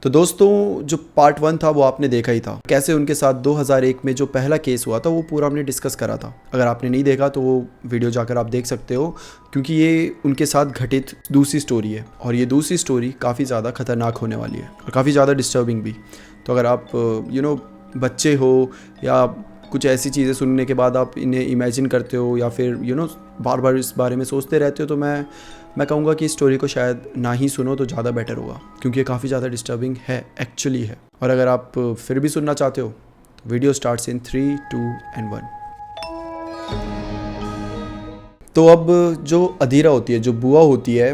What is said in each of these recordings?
तो दोस्तों जो पार्ट 1 था वो आपने देखा ही था, कैसे उनके साथ 2001 में जो पहला केस हुआ था वो पूरा हमने डिस्कस करा था। अगर आपने नहीं देखा तो वो वीडियो जाकर आप देख सकते हो, क्योंकि ये उनके साथ घटित दूसरी स्टोरी है और ये दूसरी स्टोरी काफ़ी ज़्यादा खतरनाक होने वाली है और काफ़ी ज़्यादा डिस्टर्बिंग भी। तो अगर आप बच्चे हो या कुछ ऐसी चीज़ें सुनने के बाद आप इन्हें इमेजिन करते हो या फिर बार बार इस बारे में सोचते रहते हो, तो मैं कहूँगा कि इस स्टोरी को शायद ना ही सुनो तो ज़्यादा बेटर होगा, क्योंकि ये काफ़ी ज़्यादा डिस्टर्बिंग है, एक्चुअली है। और अगर आप फिर भी सुनना चाहते हो तो वीडियो स्टार्ट्स इन 3, 2 एंड 1। तो अब जो अधीरा होती है, जो बुआ होती है,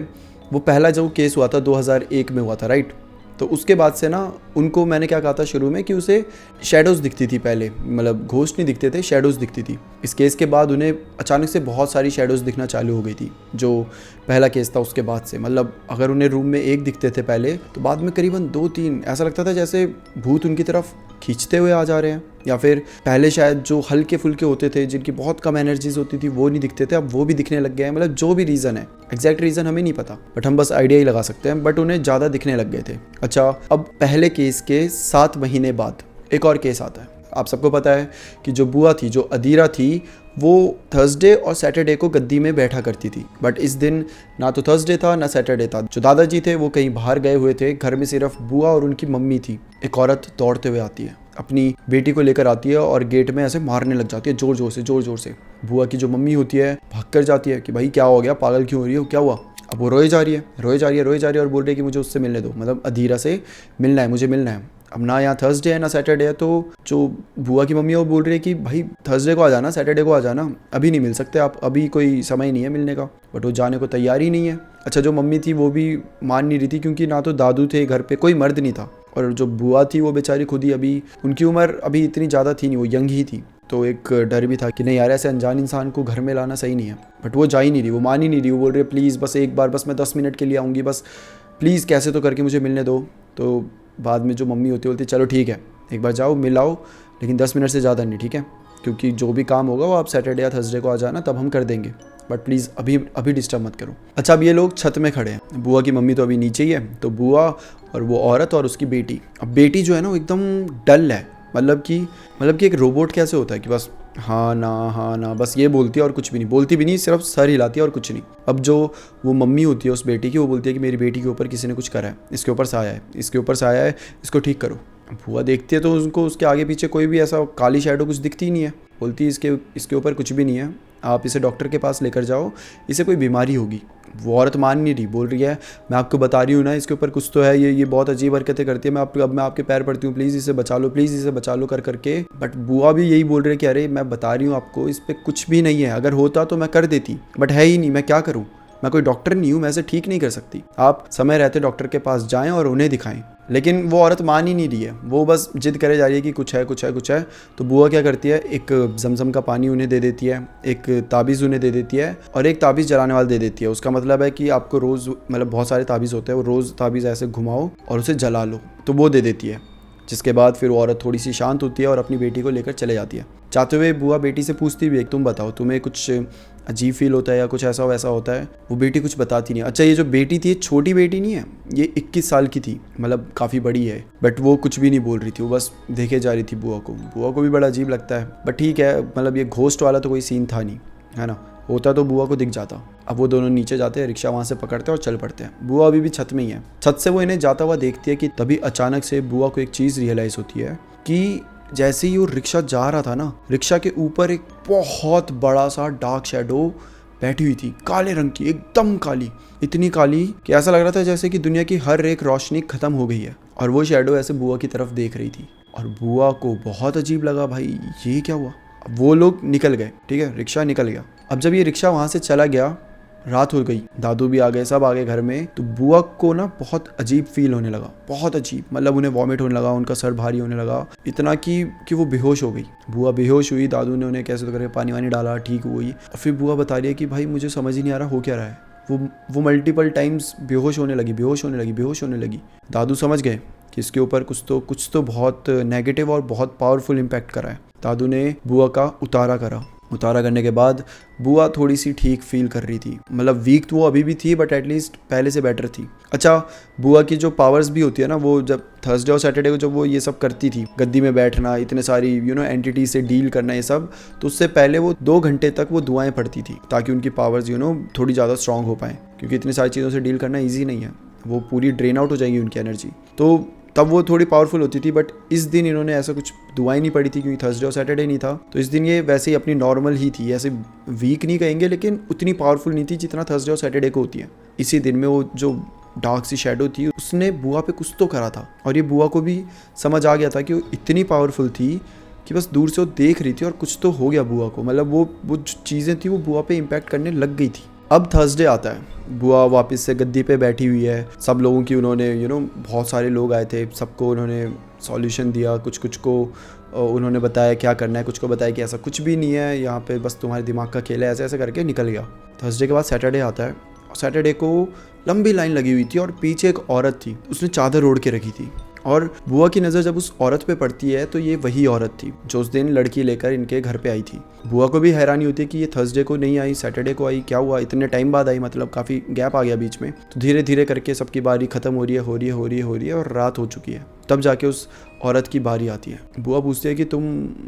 वो पहला जो केस हुआ था 2001 में हुआ था, राइट। तो उसके बाद से ना उनको मैंने क्या कहा था शुरू में कि उसे शैडोज़ दिखती थी पहले, मतलब घोस्ट नहीं दिखते थे, शैडोज़ दिखती थी। इस केस के बाद उन्हें अचानक से बहुत सारी शैडोज़ दिखना चालू हो गई थी, जो पहला केस था उसके बाद से। मतलब अगर उन्हें रूम में एक दिखते थे पहले, तो बाद में करीबन 2-3 ऐसा लगता था जैसे भूत उनकी तरफ खींचते हुए आ जा रहे हैं। या फिर पहले शायद जो हल्के फुल्के होते थे, जिनकी बहुत कम एनर्जीज होती थी, वो नहीं दिखते थे, अब वो भी दिखने लग गए हैं। मतलब जो भी रीज़न है, एग्जैक्ट रीज़न हमें नहीं पता, बट हम बस आइडिया ही लगा सकते हैं, बट उन्हें ज़्यादा दिखने लग गए थे। अच्छा, अब पहले केस के 7 महीने बाद एक और केस आता है। आप सबको पता है कि जो बुआ थी, जो अधीरा थी, वो थर्सडे और सैटरडे को गद्दी में बैठा करती थी, बट इस दिन ना तो थर्सडे था ना सैटरडे था। जो दादाजी थे वो कहीं बाहर गए हुए थे, घर में सिर्फ बुआ और उनकी मम्मी थी। एक औरत दौड़ते हुए आती है, अपनी बेटी को लेकर आती है और गेट में ऐसे मारने लग जाती है, जोर जोर से। बुआ की जो मम्मी होती है भाग कर जाती है कि भाई क्या हो गया, पागल क्यों हो रही हो, क्या हुआ। अब वो रोए जा रही है और बोल रही है कि मुझे उससे मिलने दो, मतलब अधीरा से मिलना है, मुझे मिलना है। अब ना यहाँ थर्सडे है ना सैटरडे है, तो जो बुआ की मम्मी है वो बोल रही है कि भाई थर्सडे को आ जाना, सैटरडे को आ जाना, अभी नहीं मिल सकते आप, अभी कोई समय नहीं है मिलने का। बट वो जाने को तैयार ही नहीं है। अच्छा, जो मम्मी थी वो भी मान नहीं रही थी, क्योंकि ना तो दादू थे घर पे, कोई मर्द नहीं था, और जो बुआ थी वो बेचारी खुद ही, अभी उनकी उम्र अभी इतनी ज़्यादा थी नहीं, वो यंग ही थी। तो एक डर भी था कि नहीं यार, ऐसे अनजान इंसान को घर में लाना सही नहीं है। बट वो जा ही नहीं रही, वो मान ही नहीं रही। वो बोल रही है प्लीज़ बस एक बार, बस मैं 10 मिनट के लिए आऊँगी, बस प्लीज़ कैसे तो करके मुझे मिलने दो। तो बाद में जो मम्मी होती बोलती चलो ठीक है, एक बार जाओ मिल आओ, लेकिन 10 मिनट से ज़्यादा नहीं, ठीक है, क्योंकि जो भी काम होगा वो आप सैटरडे या थर्सडे को आ जाना, तब हम कर देंगे, बट प्लीज़ अभी डिस्टर्ब मत करो। अच्छा, अब ये लोग छत में खड़े हैं, बुआ की मम्मी तो अभी नीचे ही है, तो बुआ और वो औरत और उसकी बेटी। अब बेटी जो है ना वो एकदम डल है, मतलब कि एक रोबोट कैसे होता है कि बस हाँ ना बस ये बोलती है और कुछ भी नहीं, बोलती भी नहीं, सिर्फ सर हिलाती है और कुछ नहीं। अब जो वो मम्मी होती है उस बेटी की, वो बोलती है कि मेरी बेटी के ऊपर किसी ने कुछ करा है, इसके ऊपर से आया है, इसको ठीक करो। बुआ देखती है तो उनको उसके आगे पीछे कोई भी ऐसा काली शैडो कुछ दिखती ही नहीं है। बोलती है इसके ऊपर कुछ भी नहीं है, आप इसे डॉक्टर के पास लेकर जाओ, इसे कोई बीमारी होगी। वो औरत मान नहीं रही, बोल रही है मैं आपको बता रही हूँ ना, इसके ऊपर कुछ तो है, ये बहुत अजीब हरकतें करती है, अब मैं आपके पैर पड़ती हूँ, प्लीज़ इसे बचा लो कर करके। बट बुआ भी यही बोल रही है कि अरे मैं बता रही हूँ आपको, इस पर कुछ भी नहीं है, अगर होता तो मैं कर देती, बट है ही नहीं, मैं क्या करूँ, मैं कोई डॉक्टर नहीं हूँ, मैं इसे ठीक नहीं कर सकती, आप समय रहते डॉक्टर के पास जाएं और उन्हें दिखाएं। लेकिन वो औरत मान ही नहीं रही है, वो बस जिद करे जा रही है कि कुछ है। तो बुआ क्या करती है, एक जमजम का पानी उन्हें दे देती है, एक ताबीज़ उन्हें दे देती है और एक ताबीज़ जलाने वाला दे देती है। उसका मतलब है कि आपको रोज़, मतलब बहुत सारे ताबीज़ होते हैं, वो रोज़ ताबीज़ ऐसे घुमाओ और उसे जला लो, तो वो दे देती है। जिसके बाद फिर वो औरत थोड़ी सी शांत होती है और अपनी बेटी को लेकर चले जाती है। जाते हुए बुआ बेटी से पूछती भी है, तुम बताओ तुम्हें कुछ अजीब फील होता है या कुछ ऐसा वैसा होता है। वो बेटी कुछ बताती नहीं। अच्छा, ये जो बेटी थी, ये छोटी बेटी नहीं है, ये 21 साल की थी, मतलब काफ़ी बड़ी है, बट वो कुछ भी नहीं बोल रही थी, वो बस देखे जा रही थी बुआ को भी बड़ा अजीब लगता है, बट ठीक है, मतलब ये घोस्ट वाला तो कोई सीन था नहीं, है ना, होता तो बुआ को दिख जाता। अब वो दोनों नीचे जाते हैं, रिक्शा वहाँ से पकड़ते हैं और चल पड़ते हैं। बुआ अभी भी छत में ही है। छत से वो इन्हें जाता हुआ देखती है कि तभी अचानक से बुआ को एक चीज़ रियलाइज़ होती है कि जैसे ही वो रिक्शा जा रहा था ना, रिक्शा के ऊपर एक बहुत बड़ा सा डार्क शैडो बैठी हुई थी, काले रंग की, एकदम काली, इतनी काली कि ऐसा लग रहा था जैसे कि दुनिया की हर एक रोशनी खत्म हो गई है। और वो शैडो ऐसे बुआ की तरफ देख रही थी और बुआ को बहुत अजीब लगा, भाई ये क्या हुआ। अब वो लोग निकल गए, ठीक है, रिक्शा निकल गया। अब जब ये रिक्शा वहाँ से चला गया, रात हो गई, दादू भी आ गए, सब आ गए घर में, तो बुआ को ना बहुत अजीब फील होने लगा, बहुत अजीब, मतलब उन्हें वॉमिट होने लगा, उनका सर भारी होने लगा, इतना कि वो बेहोश हो गई। बुआ बेहोश हुई, दादू ने उन्हें कैसे तो करके पानी वानी डाला, ठीक हुई। और फिर बुआ बता रही है कि भाई मुझे समझ ही नहीं आ रहा हो क्या रहा है। वो मल्टीपल टाइम्स बेहोश होने लगी। दादू समझ गए कि इसके ऊपर कुछ तो बहुत नेगेटिव और बहुत पावरफुल इम्पैक्ट करा है। दादू ने बुआ का उतारा करा उतारा करने के बाद बुआ थोड़ी सी ठीक फील कर रही थी, मतलब वीक तो वो अभी भी थी बट एटलीस्ट पहले से बेटर थी। अच्छा, बुआ की जो पावर्स भी होती है ना, वो जब थर्सडे और सैटरडे को जब वो ये सब करती थी, गद्दी में बैठना, इतने सारी एंटिटी से डील करना, ये सब, तो उससे पहले वो 2 घंटे तक वो दुआएं पढ़ती थी ताकि उनकी पावर्स थोड़ी ज़्यादा स्ट्रांग हो पाएँ, क्योंकि इतनी सारी चीज़ों से डील करना ईजी नहीं है, वो पूरी ड्रेन आउट हो जाएगी उनकी एनर्जी। तो तब वो थोड़ी पावरफुल होती थी। बट इस दिन इन्होंने ऐसा कुछ दुआएं नहीं पड़ी थी क्योंकि थर्सडे और सैटरडे नहीं था, तो इस दिन ये वैसे ही अपनी नॉर्मल ही थी, ऐसे वीक नहीं कहेंगे लेकिन उतनी पावरफुल नहीं थी जितना थर्सडे और सैटरडे को होती है। इसी दिन में वो जो डार्क सी शेडो थी उसने बुआ पे कुछ तो करा था, और ये बुआ को भी समझ आ गया था कि वो इतनी पावरफुल थी कि बस दूर से वो देख रही थी और कुछ तो हो गया बुआ को, मतलब वो जो चीज़ें थी वो बुआ पे इम्पैक्ट करने लग गई थी। अब थर्सडे आता है, बुआ वापस से गद्दी पे बैठी हुई है, सब लोगों की उन्होंने बहुत सारे लोग आए थे, सबको उन्होंने सॉल्यूशन दिया, कुछ को उन्होंने बताया क्या करना है, कुछ को बताया कि ऐसा कुछ भी नहीं है, यहाँ पे बस तुम्हारे दिमाग का खेल है, ऐसे ऐसे करके निकल गया। थर्सडे के बाद सैटरडे आता है, और सैटरडे को लंबी लाइन लगी हुई थी और पीछे एक औरत थी, उसने चादर ओढ़ के रखी थी, और बुआ की नज़र जब उस औरत पे पड़ती है तो ये वही औरत थी जो उस दिन लड़की लेकर इनके घर पे आई थी। बुआ को भी हैरानी होती है कि ये थर्सडे को नहीं आई, सैटरडे को आई, क्या हुआ, इतने टाइम बाद आई, मतलब काफ़ी गैप आ गया बीच में। तो धीरे धीरे करके सबकी बारी ख़त्म हो रही है और रात हो चुकी है, तब जाके उस औरत की बारी आती है। बुआ पूछती है कि तुम,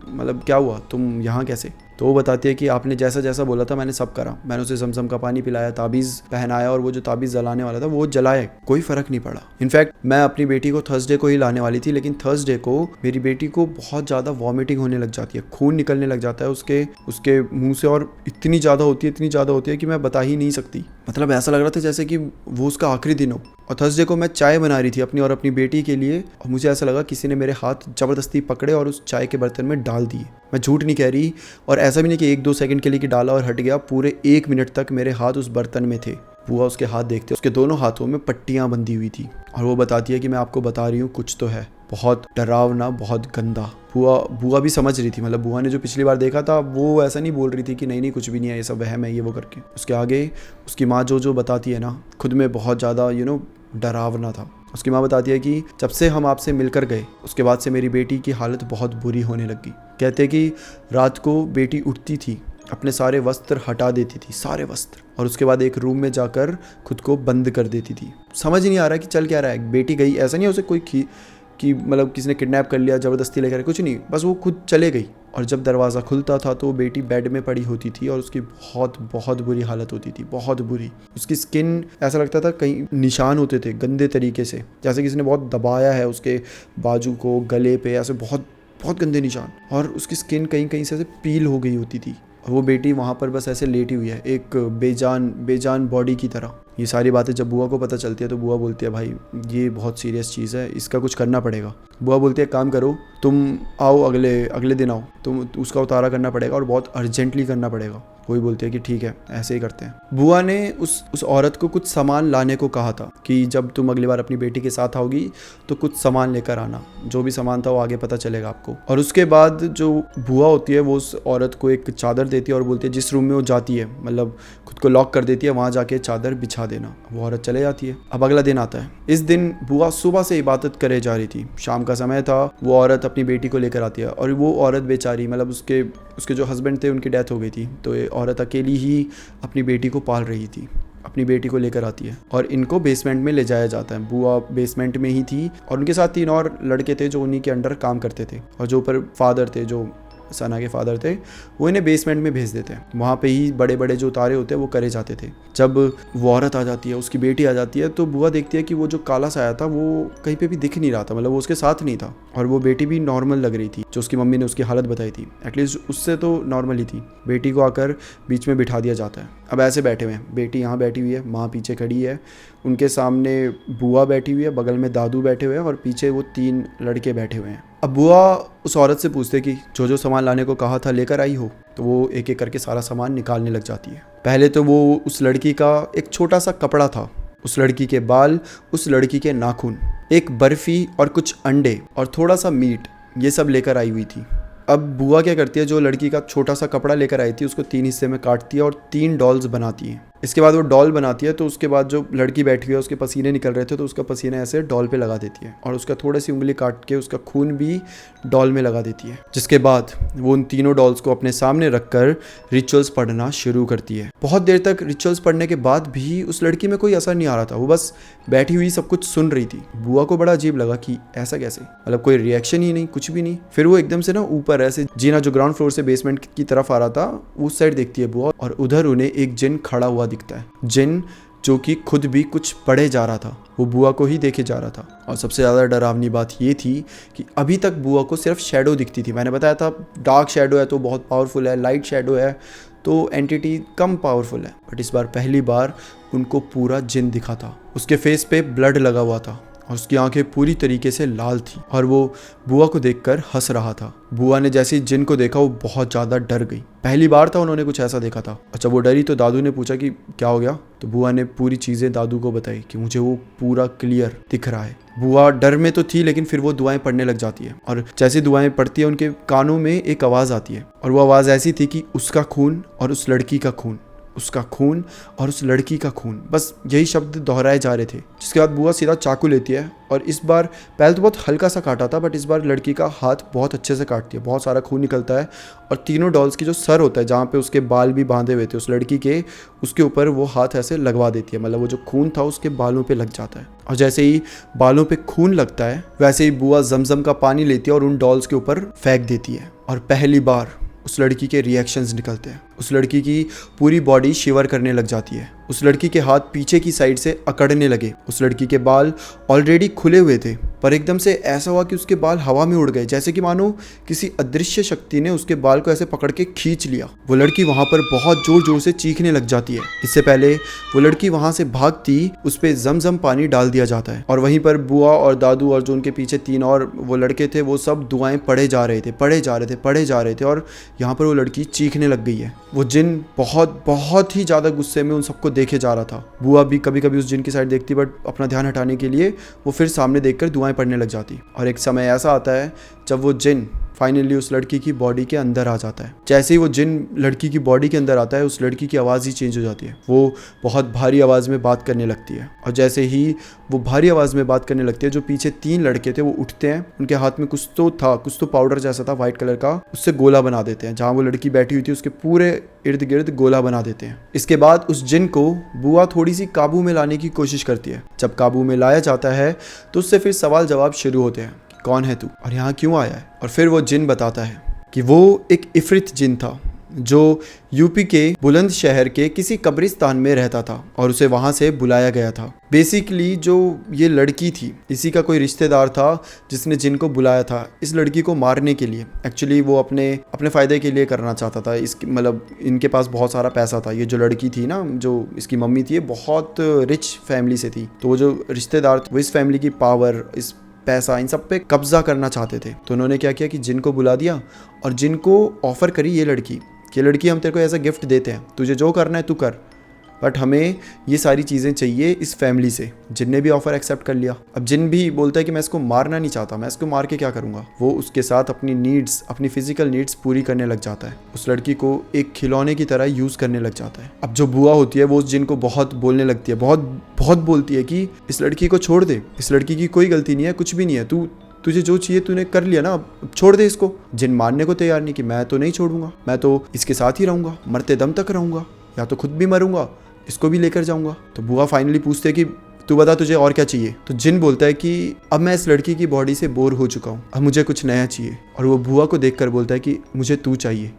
मतलब क्या हुआ, तुम यहाँ कैसे? तो वो बताती है कि आपने जैसा जैसा बोला था मैंने सब करा, मैंने उसे जमजम का पानी पिलाया, ताबीज़ पहनाया, और वो जो ताबीज़ जलाने वाला था वो जलाए, कोई फ़र्क नहीं पड़ा। इनफैक्ट मैं अपनी बेटी को थर्सडे को ही लाने वाली थी, लेकिन थर्सडे को मेरी बेटी को बहुत ज़्यादा वॉमिटिंग होने लग जाती है, खून निकलने लग जाता है उसके मुंह से, और इतनी ज़्यादा होती है कि मैं बता ही नहीं सकती। मतलब ऐसा लग रहा था जैसे कि वो उसका आखिरी दिन हो। और थर्सडे को मैं चाय बना रही थी अपनी और अपनी बेटी के लिए, और मुझे ऐसा लगा किसी ने मेरे हाथ ज़बरदस्ती पकड़े और उस चाय के बर्तन में डाल दिए। मैं झूठ नहीं कह रही, और ऐसा भी नहीं कि 1-2 सेकंड के लिए कि डाला और हट गया, पूरे 1 मिनट तक मेरे हाथ उस बर्तन में थे। बुआ उसके हाथ देखते, उसके दोनों हाथों में पट्टियाँ बंधी हुई थी, और वो बताती है कि मैं आपको बता रही हूँ कुछ तो है, बहुत डरावना, बहुत गंदा। बुआ भी समझ रही थी, मतलब बुआ ने जो पिछली बार देखा था वो ऐसा नहीं बोल रही थी कि नहीं कुछ भी नहीं है, ये सब वहम है, ये वो करके। उसके आगे उसकी माँ जो बताती है ना, खुद में बहुत ज़्यादा डरावना था। उसकी माँ बताती है कि जब से हम आपसे मिलकर गए उसके बाद से मेरी बेटी की हालत बहुत बुरी होने लगी। कहते कि रात को बेटी उठती थी, अपने सारे वस्त्र हटा देती थी, सारे वस्त्र, और उसके बाद एक रूम में जाकर खुद को बंद कर देती थी। समझ नहीं आ रहा कि चल क्या रहा है। बेटी गई, ऐसा नहीं है उसे कोई कि मतलब किसी ने किडनैप कर लिया, ज़बरदस्ती लेकर, कुछ नहीं, बस वो खुद चले गई। और जब दरवाज़ा खुलता था तो बेटी बेड में पड़ी होती थी और उसकी बहुत बहुत बुरी हालत होती थी, बहुत बुरी। उसकी स्किन ऐसा लगता था कहीं निशान होते थे गंदे तरीके से, जैसे किसी ने बहुत दबाया है उसके बाजू को, गले पे, ऐसे बहुत बहुत गंदे निशान, और उसकी स्किन कहीं कहीं से ऐसे पील हो गई होती थी। और वो बेटी वहाँ पर बस ऐसे लेटी हुई है, एक बेजान बॉडी की तरह। ये सारी बातें जब बुआ को पता चलती है तो बुआ बोलती है भाई ये बहुत सीरियस चीज़ है, इसका कुछ करना पड़ेगा। बुआ बोलती है काम करो, तुम आओ अगले दिन आओ, तुम उसका उतारा करना पड़ेगा और बहुत अर्जेंटली करना पड़ेगा। कोई बोलती है कि ठीक है ऐसे ही करते हैं। बुआ ने उस औरत को कुछ सामान लाने को कहा था कि जब तुम अगली बार अपनी बेटी के साथ आओगी तो कुछ सामान लेकर आना, जो भी सामान था वो आगे पता चलेगा आपको। और उसके बाद जो बुआ होती है वो उस औरत को एक चादर देती है और बोलती है जिस रूम में वो जाती है, मतलब खुद को लॉक कर देती है, वहाँ जाके चादर बिछा देना। वो औरत चले जाती है। अब अगला दिन आता है। इस दिन बुआ सुबह से इबादत करे जा रही थी, शाम का समय था। वो औरत अपनी बेटी को लेकर आती है, और वो औरत बेचारी, मतलब उसके जो हस्बैंड थे उनकी डेथ हो गई थी, तो ये औरत अकेली ही अपनी बेटी को पाल रही थी। अपनी बेटी को लेकर आती है और इनको बेसमेंट में ले जाया जाता है। बुआ बेसमेंट में ही थी और उनके साथ 3 और लड़के थे जो उन्हीं के अंडर काम करते थे, और जो ऊपर फादर थे, जो सना के फादर थे, वो इन्हें बेसमेंट में भेज देते हैं। वहाँ पे ही बड़े बड़े जो उतारे होते हैं वो करे जाते थे। जब वो औरत आ जाती है, उसकी बेटी आ जाती है, तो बुआ देखती है कि वो जो काला सा आया था वो कहीं पे भी दिख नहीं रहा था, मतलब वो उसके साथ नहीं था, और वो बेटी भी नॉर्मल लग रही थी। जो उसकी मम्मी ने उसकी हालत बताई थी, एटलीस्ट उससे तो नॉर्मल ही थी। बेटी को आकर बीच में बिठा दिया जाता है। अब ऐसे बैठे हुए हैं, बेटी यहाँ बैठी हुई है, माँ पीछे खड़ी है, उनके सामने बुआ बैठी हुई है, बगल में दादू बैठे हुए हैं, और पीछे वो 3 लड़के बैठे हुए हैं। अब बुआ उस औरत से पूछते कि जो सामान लाने को कहा था लेकर आई हो? तो वो एक एक करके सारा सामान निकालने लग जाती है। पहले तो वो उस लड़की का एक छोटा सा कपड़ा था, उस लड़की के बाल, उस लड़की के नाखून, एक बर्फ़ी और कुछ अंडे और थोड़ा सा मीट, ये सब लेकर आई हुई थी। अब बुआ क्या करती है, जो लड़की का छोटा सा कपड़ा लेकर आई थी उसको 3 हिस्से में काटती है और 3 डॉल्स बनाती है। इसके बाद वो डॉल बनाती है, तो उसके बाद जो लड़की बैठी हुई है उसके पसीने निकल रहे थे, तो उसका पसीना ऐसे डॉल पे लगा देती है और उसका थोड़ी सी उंगली काट के उसका खून भी डॉल में लगा देती है। जिसके बाद वो उन तीनों डॉल्स को अपने सामने रखकर रिचुअल्स पढ़ना शुरू करती है। बहुत देर तक रिचुअल्स पढ़ने के बाद भी उस लड़की में कोई असर नहीं आ रहा था, वो बस बैठी हुई सब कुछ सुन रही थी। बुआ को बड़ा अजीब लगा कि ऐसा कैसे, मतलब कोई रिएक्शन ही नहीं, कुछ भी नहीं। फिर वो एकदम से ना ऊपर ऐसे जीना जो ग्राउंड फ्लोर से बेसमेंट की तरफ आ रहा था उस साइड देखती है बुआ, और उधर उन्हें एक जिन खड़ा हुआ दिखता है। जिन जो कि खुद भी कुछ पढ़े जा रहा था, वो बुआ को ही देखे जा रहा था। और सबसे ज़्यादा डरावनी बात ये थी कि अभी तक बुआ को सिर्फ शैडो दिखती थी। मैंने बताया था डार्क शैडो है तो बहुत पावरफुल है, लाइट शैडो है तो एंटिटी कम पावरफुल है, बट इस बार पहली बार उनको पूरा जिन दिखा था। उसके फेस पे ब्लड लगा हुआ था और उसकी आंखें पूरी तरीके से लाल थी और वो बुआ को देखकर हंस रहा था। बुआ ने जैसे ही जिन को देखा वो बहुत ज़्यादा डर गई। पहली बार था उन्होंने कुछ ऐसा देखा था। अच्छा, वो डरी तो दादू ने पूछा कि क्या हो गया, तो बुआ ने पूरी चीज़ें दादू को बताई कि मुझे वो पूरा क्लियर दिख रहा है। बुआ डर में तो थी लेकिन फिर वो दुआएं पढ़ने लग जाती है और जैसे दुआएं पढ़ती है उनके कानों में एक आवाज़ आती है और वो आवाज़ ऐसी थी कि उसका खून और उस लड़की का खून, उसका खून और उस लड़की का खून, बस यही शब्द दोहराए जा रहे थे। जिसके बाद बुआ सीधा चाकू लेती है और इस बार पहले तो बहुत हल्का सा काटा था, बट इस बार लड़की का हाथ बहुत अच्छे से काटती है। बहुत सारा खून निकलता है और तीनों डॉल्स की जो सर होता है जहाँ पे उसके बाल भी बांधे हुए थे उस लड़की के, उसके ऊपर वो हाथ ऐसे लगवा देती है। मतलब वो जो खून था उसके बालों पे लग जाता है और जैसे ही बालों पे खून लगता है वैसे ही बुआ जमजम का पानी लेती है और उन डॉल्स के ऊपर फेंक देती है और पहली बार उस लड़की के रिएक्शंस निकलते हैं। उस लड़की की पूरी बॉडी शिवर करने लग जाती है। उस लड़की के हाथ पीछे की साइड से अकड़ने लगे। उस लड़की के बाल ऑलरेडी खुले हुए थे पर एकदम से ऐसा हुआ कि उसके बाल हवा में उड़ गए, जैसे कि मानो किसी अदृश्य शक्ति ने उसके बाल को ऐसे पकड़ के खींच लिया। वो लड़की वहां पर बहुत जोर जोर से चीखने लग जाती है। इससे पहले वो लड़की वहां से भागती उस पे जमजम पानी डाल दिया जाता है और वहीं पर बुआ और दादू और जो उनके पीछे तीन और वो लड़के थे वो सब दुआएं पढ़े जा रहे थे और यहाँ पर वो लड़की चीखने लग गई है। वो जिन बहुत ही ज़्यादा गुस्से में उन सबको देखे जा रहा था। बुआ भी कभी कभी उस जिन की साइड देखती बट अपना ध्यान हटाने के लिए वो फिर सामने देखकर दुआएं पढ़ने लग जाती। और एक समय ऐसा आता है जब वो जिन फाइनली उस लड़की की बॉडी के अंदर आ जाता है। जैसे ही वो जिन लड़की की बॉडी के अंदर आता है उस लड़की की आवाज़ ही चेंज हो जाती है। वो बहुत भारी आवाज़ में बात करने लगती है और जैसे ही वो भारी आवाज़ में बात करने लगती है जो पीछे तीन लड़के थे वो उठते हैं। उनके हाथ में कुछ तो पाउडर जैसा था वाइट कलर का, उससे गोला बना देते हैं। जहाँ वो लड़की बैठी हुई थी उसके पूरे इर्द गिर्द गोला बना देते हैं। इसके बाद उस जिन को बुआ थोड़ी सी काबू में लाने की कोशिश करती है। जब काबू में लाया जाता है तो उससे फिर सवाल जवाब शुरू होते हैं। कौन है तू और यहाँ क्यों आया है? और फिर वो जिन बताता है कि वो एक इफरित जिन था जो यूपी के बुलंद शहर के किसी कब्रिस्तान में रहता था और उसे वहाँ से बुलाया गया था। बेसिकली जो ये लड़की थी इसी का कोई रिश्तेदार था जिसने जिन को बुलाया था इस लड़की को मारने के लिए। एक्चुअली वो अपने फ़ायदे के लिए करना चाहता था। इसकी मतलब इनके पास बहुत सारा पैसा था। ये जो लड़की थी ना, जो इसकी मम्मी थी, ये बहुत रिच फैमिली से थी। तो वो जो रिश्तेदार वो इस फैमिली की पावर, इस पैसा, इन सब पे कब्जा करना चाहते थे। तो उन्होंने क्या किया कि जिन को बुला दिया और जिन को ऑफर करी ये लड़की हम तेरे को ऐसा गिफ्ट देते हैं, तुझे जो करना है तू कर, बट हमें ये सारी चीज़ें चाहिए इस फैमिली से। जिन ने भी ऑफ़र एक्सेप्ट कर लिया। अब जिन भी बोलता है कि मैं इसको मारना नहीं चाहता, मैं इसको मार के क्या करूँगा। वो उसके साथ अपनी नीड्स, अपनी फिजिकल नीड्स पूरी करने लग जाता है। उस लड़की को एक खिलौने की तरह यूज़ करने लग जाता है। अब जो बुआ होती है वो उस जिन को बहुत बोलने लगती है, बहुत बोलती है कि इस लड़की को छोड़ दे, इस लड़की की कोई गलती नहीं है, कुछ भी नहीं है, तुझे जो चाहिए तूने कर लिया ना, अब छोड़ दे इसको। जिन मानने को तैयार नहीं कि मैं तो नहीं छोड़ूंगा, मैं तो इसके साथ ही रहूंगा, मरते दम तक रहूंगा, या तो खुद भी मरूंगा, इसको भी लेकर जाऊंगा। तो बुआ फाइनली पूछते कि तू बता तुझे और क्या चाहिए। तो जिन बोलता है कि अब मैं इस लड़की की बॉडी से बोर हो चुका हूँ, अब मुझे कुछ नया चाहिए। और वो बुआ को देखकर बोलता है कि मुझे तू चाहिए।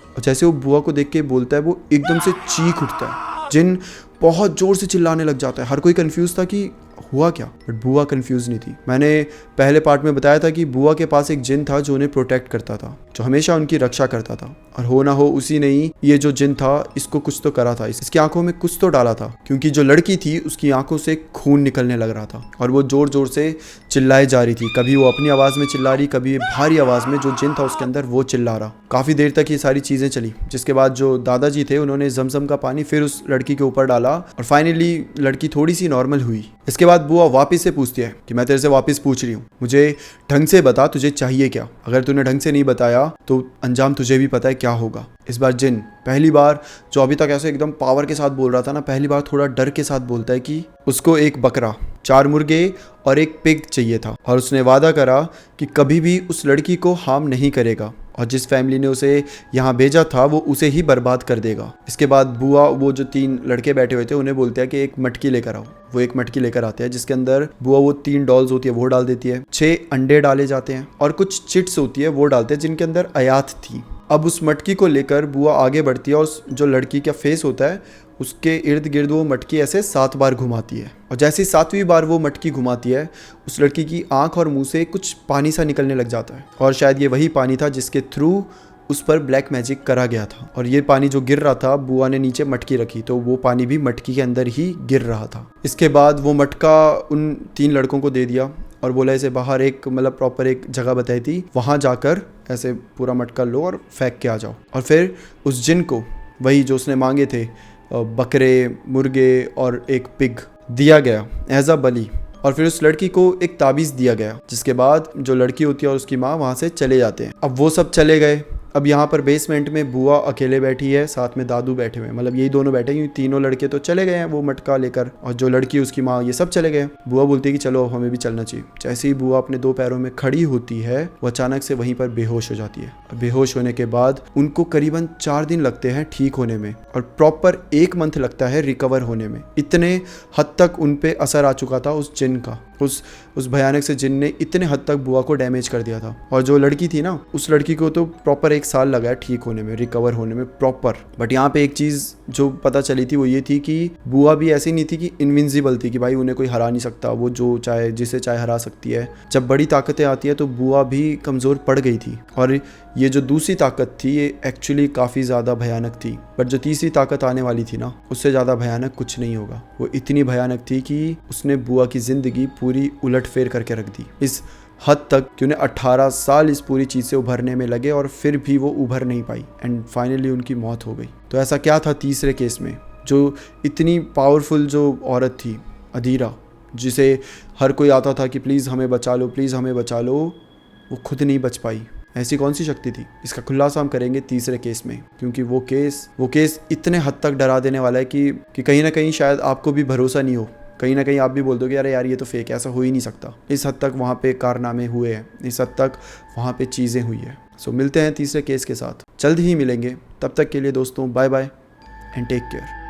और जैसे वो बुआ को देख के बोलता है वो एकदम से चीख उठता है। जिन बहुत जोर से चिल्लाने लग जाता है। हर कोई कंफ्यूज था कि हुआ क्या, बट बुआ कंफ्यूज नहीं थी। मैंने पहले पार्ट में बताया था कि बुआ के पास एक जिन था जो उन्हें प्रोटेक्ट करता था, जो हमेशा उनकी रक्षा करता था। और हो ना हो उसी ने ही ये जो जिन था इसको कुछ तो करा था, इसकी आंखों में कुछ तो डाला था, क्योंकि जो लड़की थी उसकी आंखों से खून निकलने लग रहा था और वो जोर जोर से चिल्लाए जा रही थी। कभी वो अपनी आवाज़ में चिल्ला रही, कभी भारी आवाज़ में जो जिन था उसके अंदर वो चिल्ला रहा। काफ़ी देर तक ये सारी चीज़ें चली, जिसके बाद जो दादाजी थे उन्होंने जमजम का पानी फिर उस लड़की के ऊपर डाला और फाइनली लड़की थोड़ी सी नॉर्मल हुई। इसके बाद बुआ वापस से पूछती है कि मैं तेरे से वापस पूछ रही हूँ, मुझे ढंग से बता तुझे चाहिए क्या। अगर तूने ढंग से नहीं बताया तो अंजाम तुझे भी पता है क्या होगा। इस बार जिन पहली बार, जो अभी तक ऐसे एकदम पावर के साथ बोल रहा था ना, पहली बार थोड़ा डर के साथ बोलता है कि उसको एक बकरा, 4 मुर्गे और एक पिग चाहिए था, और उसने वादा करा कि कभी भी उस लड़की को हार्म नहीं करेगा, और जिस फैमिली ने उसे यहाँ भेजा था वो उसे ही बर्बाद कर देगा। इसके बाद बुआ, वो जो 3 लड़के बैठे हुए थे, उन्हें बोलते हैं कि एक मटकी लेकर आओ। वो एक मटकी लेकर आते हैं जिसके अंदर बुआ वो 3 डॉल्स होती है वो डाल देती है, 6 अंडे डाले जाते हैं और कुछ चिट्स होती है वो डालते हैं जिनके अंदर आयात थी। अब उस मटकी को लेकर बुआ आगे बढ़ती है और जो लड़की का फेस होता है उसके इर्द गिर्द वो मटकी ऐसे 7 बार घुमाती है, और जैसे ही 7वीं बार वो मटकी घुमाती है उस लड़की की आंख और मुंह से कुछ पानी सा निकलने लग जाता है, और शायद ये वही पानी था जिसके थ्रू उस पर ब्लैक मैजिक करा गया था। और ये पानी जो गिर रहा था, बुआ ने नीचे मटकी रखी तो वो पानी भी मटकी के अंदर ही गिर रहा था। इसके बाद वो मटका उन 3 लड़कों को दे दिया और बोला इसे बाहर एक, मतलब प्रॉपर एक जगह बताई थी, वहाँ जाकर ऐसे पूरा मटका लो और फेंक के आ जाओ। और फिर उस जिन को वही जो उसने मांगे थे, बकरे, मुर्गे और एक पिग, दिया गया एज अ बलि। और फिर उस लड़की को एक ताबीज़ दिया गया, जिसके बाद जो लड़की होती है और उसकी माँ वहाँ से चले जाते हैं। अब वो सब चले गए। अब यहाँ पर बेसमेंट में बुआ अकेले बैठी है, साथ में दादू बैठे हुए हैं, मतलब यही दोनों बैठे हैं, तीनों लड़के तो चले गए हैं वो मटका लेकर, और जो लड़की उसकी माँ ये सब चले गए। बुआ बोलती है कि चलो हमें भी चलना चाहिए। जैसे ही बुआ अपने 2 पैरों में खड़ी होती है वो अचानक से वहीं पर बेहोश हो जाती है। बेहोश होने के बाद उनको करीबन 4 दिन लगते हैं ठीक होने में, और प्रॉपर 1 मंथ लगता है रिकवर होने में। इतने हद तक उन पे असर आ चुका था उस जिन का, उस भयानक से जिन ने इतने हद तक बुआ को डैमेज कर दिया था। और जो लड़की थी ना, उस लड़की को तो प्रॉपर 1 साल लगा है ठीक होने में, रिकवर होने में प्रॉपर। बट यहाँ पे एक चीज़ जो पता चली थी वो ये थी कि बुआ भी ऐसी नहीं थी कि इनविंसिबल थी, कि भाई उन्हें कोई हरा नहीं सकता, वो जो चाहे जिसे चाहे हरा सकती है। जब बड़ी ताकतें आती है तो बुआ भी कमज़ोर पड़ गई थी, और ये जो दूसरी ताकत थी ये एक्चुअली काफ़ी ज़्यादा भयानक थी। बट जो तीसरी ताकत आने वाली थी ना, उससे ज़्यादा भयानक कुछ नहीं होगा। वो इतनी भयानक थी कि उसने बुआ की ज़िंदगी पूरी उलट फेर करके रख दी, इस हद तक कि उन्हें 18 साल इस पूरी चीज़ से उभरने में लगे और फिर भी वो उभर नहीं पाई, एंड फाइनली उनकी मौत हो गई। तो ऐसा क्या था तीसरे केस में, जो इतनी पावरफुल जो औरत थी अधीरा, जिसे हर कोई आता था कि प्लीज़ हमें बचा लो, प्लीज़ हमें बचा लो, वो खुद नहीं बच पाई। ऐसी कौन सी शक्ति थी? इसका खुलासा हम करेंगे तीसरे केस में, क्योंकि वो केस इतने हद तक डरा देने वाला है कि कहीं ना कहीं शायद आपको भी भरोसा नहीं हो, कहीं ना कहीं आप भी बोल दोगे अरे यार ये तो फेक है, ऐसा हो ही नहीं सकता। इस हद तक वहाँ पे कारनामे हुए हैं, इस हद तक वहाँ पे चीज़ें हुई है। सो मिलते हैं तीसरे केस के साथ, जल्द ही मिलेंगे। तब तक के लिए दोस्तों bye bye and take care.